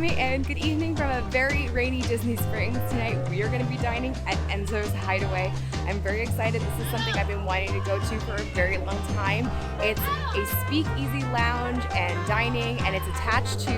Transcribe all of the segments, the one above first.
morning and good evening from a very rainy Disney Springs. Tonight we are going to be dining at Enzo's Hideaway. I'm very excited. This is something I've been wanting to go to for a very long time. It's a speakeasy lounge and dining, and it's attached to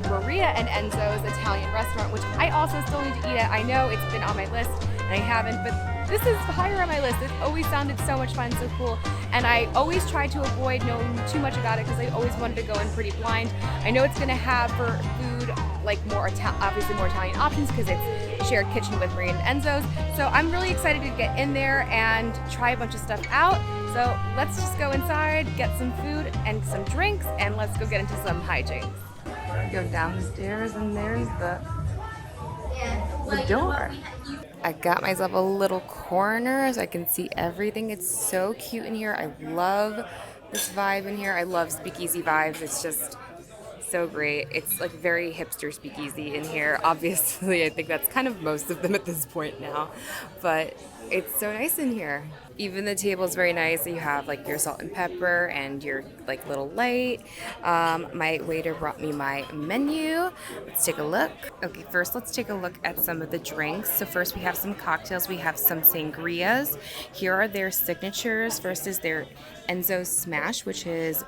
Maria and Enzo's Italian restaurant, which I also still need to eat at. I know it's been on my list and I haven't, but this is higher on my list. It always sounded so much fun, so cool. And I always try to avoid knowing too much about it because I always wanted to go in pretty blind. I know it's going to have for food like obviously more Italian options because it's shared kitchen with Maria and Enzo's. So I'm really excited to get in there and try a bunch of stuff out. So let's just go inside, get some food and some drinks, and let's go get into some hijinks. Go down the stairs and there's the door. I got myself a little corner so I can see everything. It's so cute in here. I love this vibe in here. I love speakeasy vibes. It's just so great. It's like very hipster speakeasy in here. Obviously, I think that's kind of most of them at this point now, but it's so nice in here. Even the table is very nice. You have like your salt and pepper and your like little light. My waiter brought me my menu. Let's take a look. Okay, first let's take a look at some of the drinks. So first we have some cocktails. We have some sangrias. Here are their signatures. First is their Enzo Smash, which is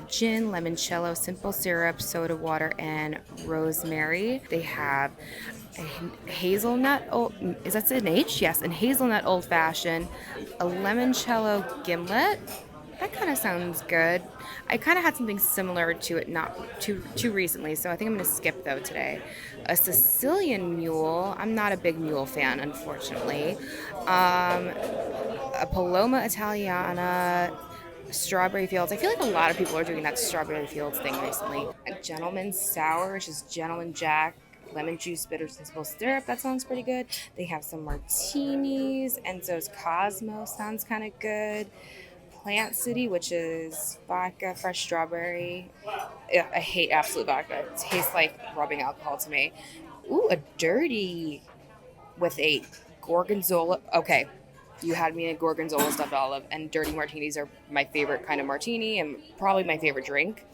gin, limoncello, simple syrup, soda water, and rosemary. They have a hazelnut, is that an H? Yes, and hazelnut old fashioned, a limoncello gimlet. That kind of sounds good. I kind of had something similar to it not too recently, so I think I'm going to skip though today. A Sicilian mule. I'm not a big mule fan, unfortunately. A Paloma Italiana. Strawberry Fields. I feel like a lot of people are doing that Strawberry Fields thing recently. A Gentleman's Sour, which is Gentleman Jack, lemon juice, bitter simple syrup. That sounds pretty good. They have some martinis. Enzo's Cosmo sounds kind of good. Plant City, which is vodka, fresh strawberry. I hate Absolute vodka. It tastes like rubbing alcohol to me. Ooh, a dirty with a gorgonzola. Okay, you had me in a gorgonzola stuffed olive, and dirty martinis are my favorite kind of martini and probably my favorite drink.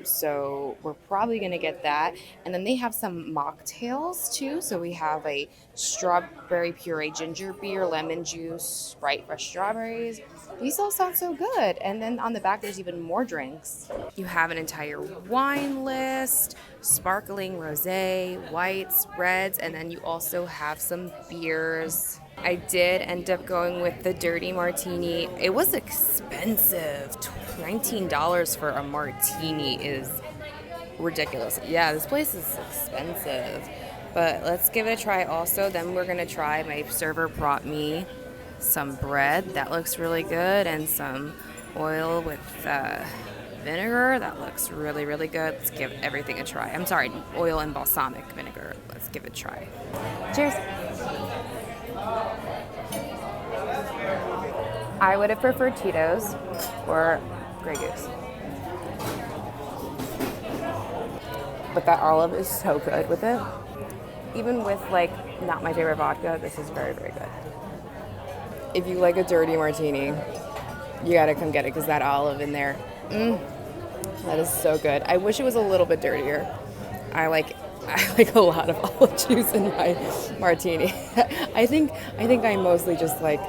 So we're probably going to get that. And then they have some mocktails too. So we have a strawberry puree ginger beer, lemon juice, Sprite fresh strawberries. These all sound so good. And then on the back, there's even more drinks. You have an entire wine list, sparkling rosé, whites, reds, and then you also have some beers. I did end up going with the dirty martini. It was expensive. $19 for a martini is ridiculous. Yeah, this place is expensive. But let's give it a try also. Then we're going to try, my server brought me some bread. That looks really good. And some oil with vinegar. That looks really, really good. Let's give everything a try. I'm sorry, oil and balsamic vinegar. Let's give it a try. Cheers. I would have preferred Tito's or Grey Goose. But that olive is so good with it. Even with like not my favorite vodka, this is very, very good. If you like a dirty martini, you gotta come get it because that olive in there, that is so good. I wish it was a little bit dirtier. I like a lot of olive juice in my martini. I think I mostly just like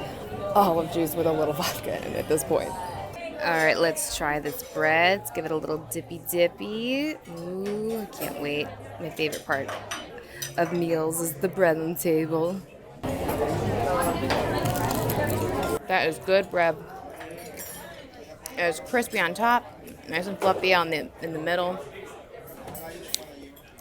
olive juice with a little vodka in it at this point. All right, let's try this bread. Let's give it a little dippy. Ooh, I can't wait. My favorite part of meals is the bread on the table. That is good bread. It's crispy on top, nice and fluffy in the middle.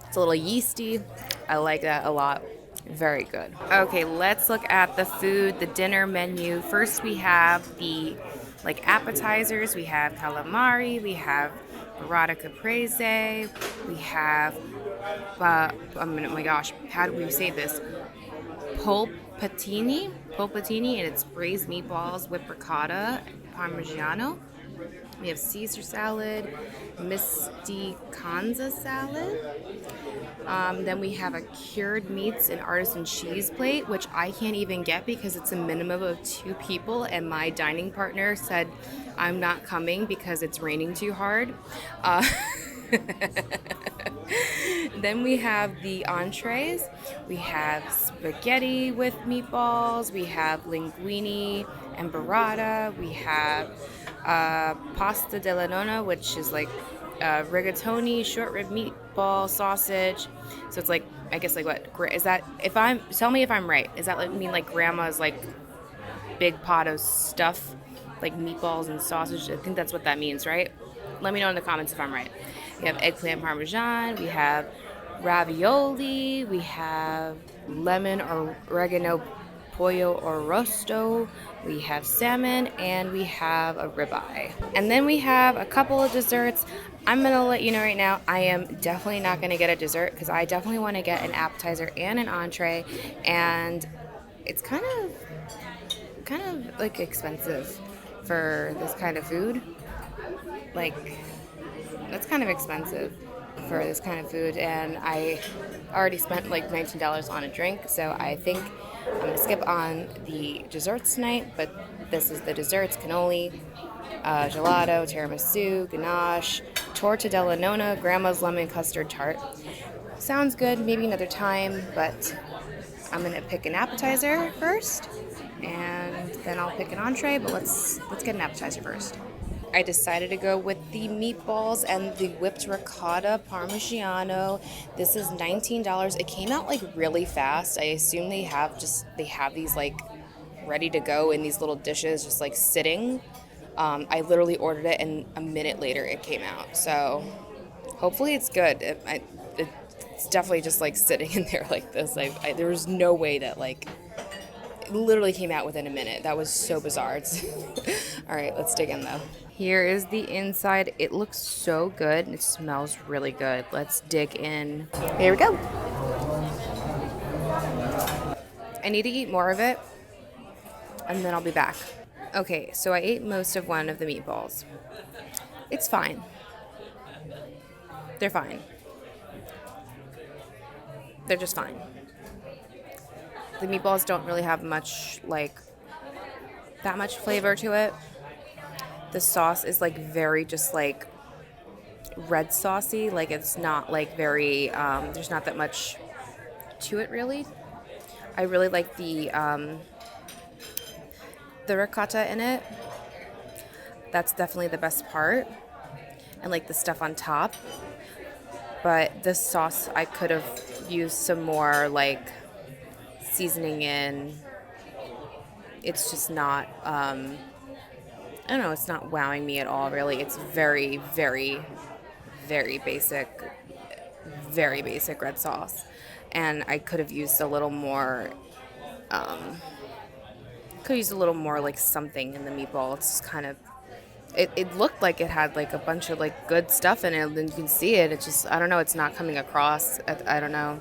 It's a little yeasty. I like that a lot. Very good. Okay, let's look at the food, the dinner menu. First, we have the appetizers. We have calamari. We have burrata caprese. We have, oh my gosh, how do we say this? Polpettini, and it's braised meatballs with ricotta and parmigiano. We have Caesar salad, misticanza salad. Then we have a cured meats and artisan cheese plate, which I can't even get because it's a minimum of 2 people, and my dining partner said I'm not coming because it's raining too hard. Then we have the entrees. We have spaghetti with meatballs. We have linguine and burrata. We have pasta della nonna, which is like rigatoni, short rib meatball, sausage. So it's like, I guess like what is that? If I'm tell me if I'm right. Is that like mean like grandma's like big pot of stuff, like meatballs and sausage? I think that's what that means, right? Let me know in the comments if I'm right. We have eggplant parmesan. We have ravioli. We have lemon or oregano pollo arrosto. We have salmon, and we have a ribeye. And then we have a couple of desserts. I'm gonna let you know right now, I am definitely not gonna get a dessert because I definitely want to get an appetizer and an entree, and it's kind of like expensive for this kind of food. Like, that's kind of expensive for this kind of food, and I already spent like $19 on a drink, so I think I'm gonna skip on the desserts tonight. But this is the desserts: cannoli, gelato, tiramisu, ganache, torta della nonna, grandma's lemon custard tart. Sounds good, maybe another time, but I'm gonna pick an appetizer first, and then I'll pick an entree. But let's get an appetizer first. I decided to go with the meatballs and the whipped ricotta parmigiano. This is $19. It came out like really fast. I assume they have these like ready to go in these little dishes, just like sitting. I literally ordered it, and a minute later it came out. So hopefully it's good. It's definitely just like sitting in there like this. There was no way that like it literally came out within a minute. That was so bizarre. All right, let's dig in though. Here is the inside. It looks so good. It smells really good. Let's dig in. Here we go. I need to eat more of it, and then I'll be back. Okay, so I ate most of one of the meatballs. It's fine. They're fine. They're just fine. The meatballs don't really have much, like, that much flavor to it. The sauce is, like, very just, like, red saucy. Like, it's not, like, very, there's not that much to it, really. I really like the ricotta in it. That's definitely the best part. And, like, the stuff on top. But the sauce, I could have used some more, like, seasoning in. It's just not, I don't know, it's not wowing me at all, really. It's very, very, very basic red sauce. And I could have used a little more, like, something in the meatball. It's just kind of, it looked like it had, like, a bunch of, like, good stuff in it, and you can see it. It's just, I don't know, it's not coming across. I don't know.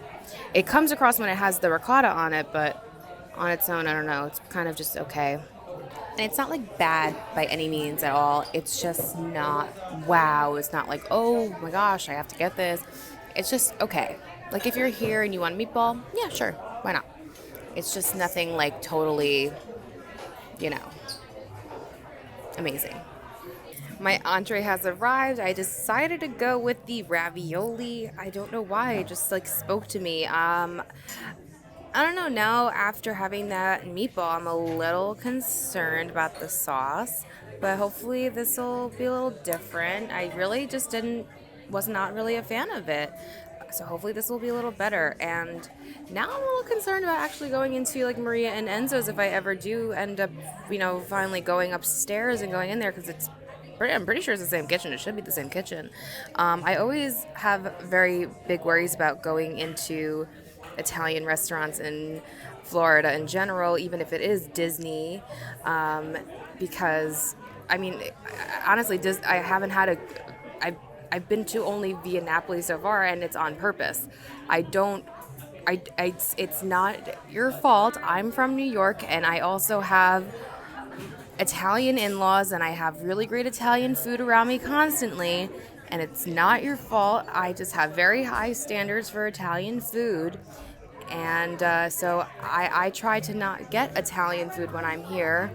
It comes across when it has the ricotta on it, but on its own, I don't know. It's kind of just okay. And it's not like bad by any means at all. It's just not wow. It's not like, oh my gosh, I have to get this. It's just okay. Like if you're here and you want a meatball, yeah, sure. Why not? It's just nothing like totally, you know, amazing. My entree has arrived. I decided to go with the ravioli. I don't know why. It just like spoke to me. I don't know. Now, after having that meatball, I'm a little concerned about the sauce, but hopefully this will be a little different. I really just was not really a fan of it. So hopefully this will be a little better. And now I'm a little concerned about actually going into like Maria and Enzo's if I ever do end up, finally going upstairs and going in there, because I'm pretty sure it's the same kitchen. It should be the same kitchen. I always have very big worries about going into Italian restaurants in Florida in general, even if it is Disney, because honestly, I haven't had I've been to only via Napoli so far, and it's on purpose. It's not your fault. I'm from New York, and I also have Italian in-laws, and I have really great Italian food around me constantly, and it's not your fault. I just have very high standards for Italian food, and so I try to not get Italian food when I'm here,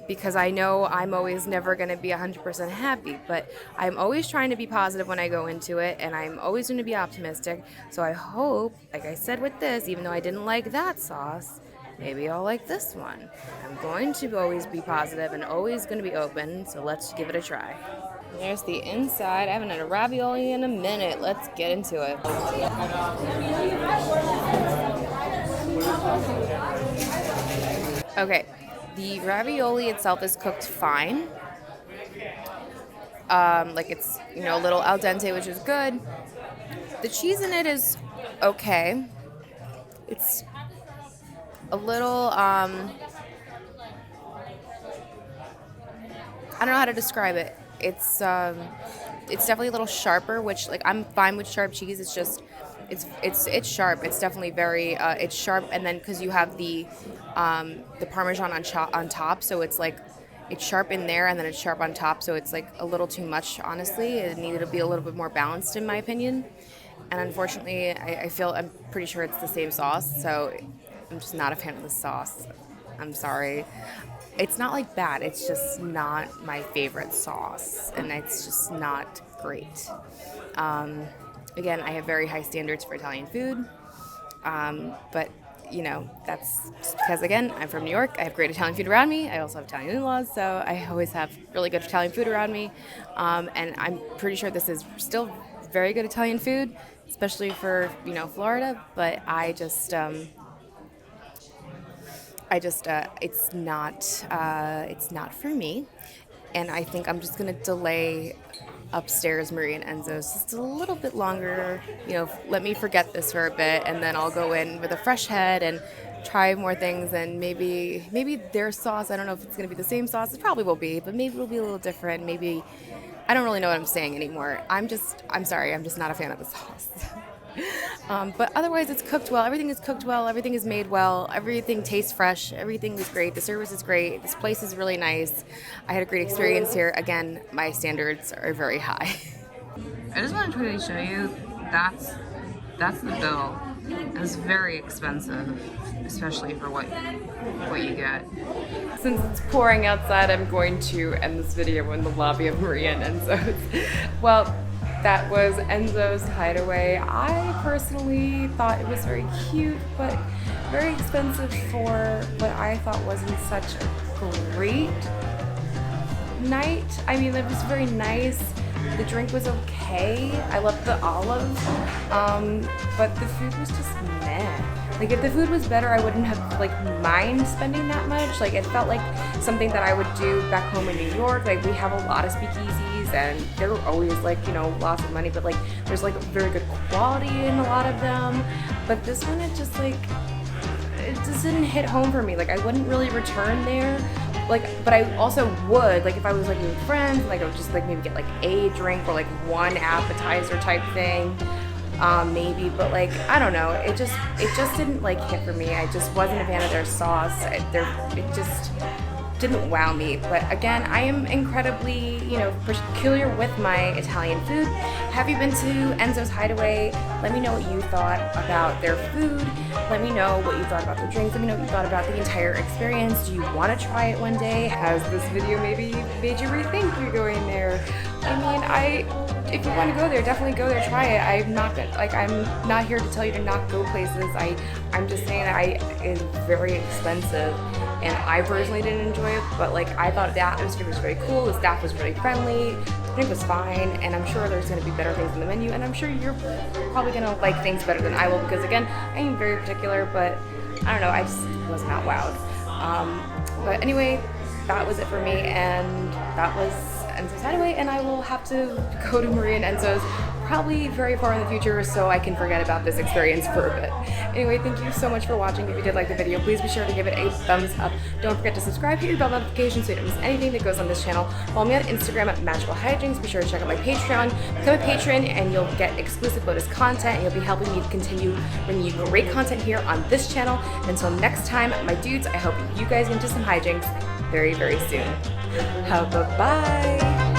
because I know I'm always never going to be 100% happy, but I'm always trying to be positive when I go into it, and I'm always going to be optimistic. So I hope, like I said with this, even though I didn't like that sauce, maybe I'll like this one. I'm going to always be positive and always going to be open, so let's give it a try. There's the inside. I haven't had a ravioli in a minute. Let's get into it. Okay, the ravioli itself is cooked fine. Like it's, a little al dente, which is good. The cheese in it is okay. It's a little, I don't know how to describe it. It's definitely a little sharper, which, like, I'm fine with sharp cheese. It's just, it's sharp. It's definitely very, it's sharp. And then because you have the Parmesan on top, so it's like, it's sharp in there and then it's sharp on top. So it's like a little too much, honestly. It needed to be a little bit more balanced, in my opinion. And unfortunately, I'm pretty sure it's the same sauce. So I'm just not a fan of the sauce. I'm sorry. It's not like bad, it's just not my favorite sauce, and it's just not great. Again, I have very high standards for Italian food, but that's just because, again, I'm from New York. I have great Italian food around me. I also have Italian in-laws, so I always have really good Italian food around me, and I'm pretty sure this is still very good Italian food, especially for Florida. But it's not for me, and I think I'm just gonna delay upstairs Maria and Enzo's just a little bit longer. Let me forget this for a bit, and then I'll go in with a fresh head and try more things. And maybe their sauce, I don't know if it's gonna be the same sauce. It probably will be, but maybe it'll be a little different. Maybe I don't really know what I'm saying anymore. I'm sorry, I'm just not a fan of the sauce. But otherwise, it's cooked well. Everything is cooked well. Everything is made well. Everything tastes fresh. Everything is great. The service is great. This place is really nice. I had a great experience here. Again, my standards are very high. I just wanted to quickly show you, that's the bill. It's very expensive, especially for what you get. Since it's pouring outside, I'm going to end this video in the lobby of Maria and Enzo's. Well, that was Enzo's Hideaway. I personally thought it was very cute, but very expensive for what I thought wasn't such a great night. I mean, it was very nice. The drink was okay. I loved the olive, but the food was just meh. Like, if the food was better, I wouldn't have, mind spending that much. Like, it felt like something that I would do back home in New York. Like, we have a lot of speakeasies, and they're always, lots of money, but, there's, very good quality in a lot of them. But this one, it just didn't hit home for me. I wouldn't really return there. But I also would, if I was, with friends, I would just, maybe get, a drink or, one appetizer type thing. Maybe, but I don't know. It just didn't hit for me. I just wasn't a fan of their sauce. It just didn't wow me. But again, I am incredibly, peculiar with my Italian food. Have you been to Enzo's Hideaway? Let me know what you thought about their food. Let me know what you thought about the drinks. Let me know what you thought about the entire experience. Do you want to try it one day? Has this video maybe made you rethink you're going there? I mean, if you want to go there, definitely go there, try it. I'm not here to tell you to not go places. I'm just saying it's very expensive, and I personally didn't enjoy it, but I thought the atmosphere was very cool, the staff was really friendly, the drink was fine, and I'm sure there's going to be better things in the menu, and I'm sure you're probably going to like things better than I will, because again, I am very particular, but I don't know, I just was not wowed. But anyway, that was it for me, and that was Enzo's Hideaway, and I will have to go to Maria and Enzo's probably very far in the future so I can forget about this experience for a bit. Anyway, thank you so much for watching. If you did like the video, please be sure to give it a thumbs up. Don't forget to subscribe, hit your bell notifications so you don't miss anything that goes on this channel. Follow me on Instagram at Magical Hijinx. Be sure to check out my Patreon. Become a patron and you'll get exclusive bonus content, and you'll be helping me to continue bringing you great content here on this channel. Until next time, my dudes, I hope you guys get into some hijinks very, very soon. Bye-bye.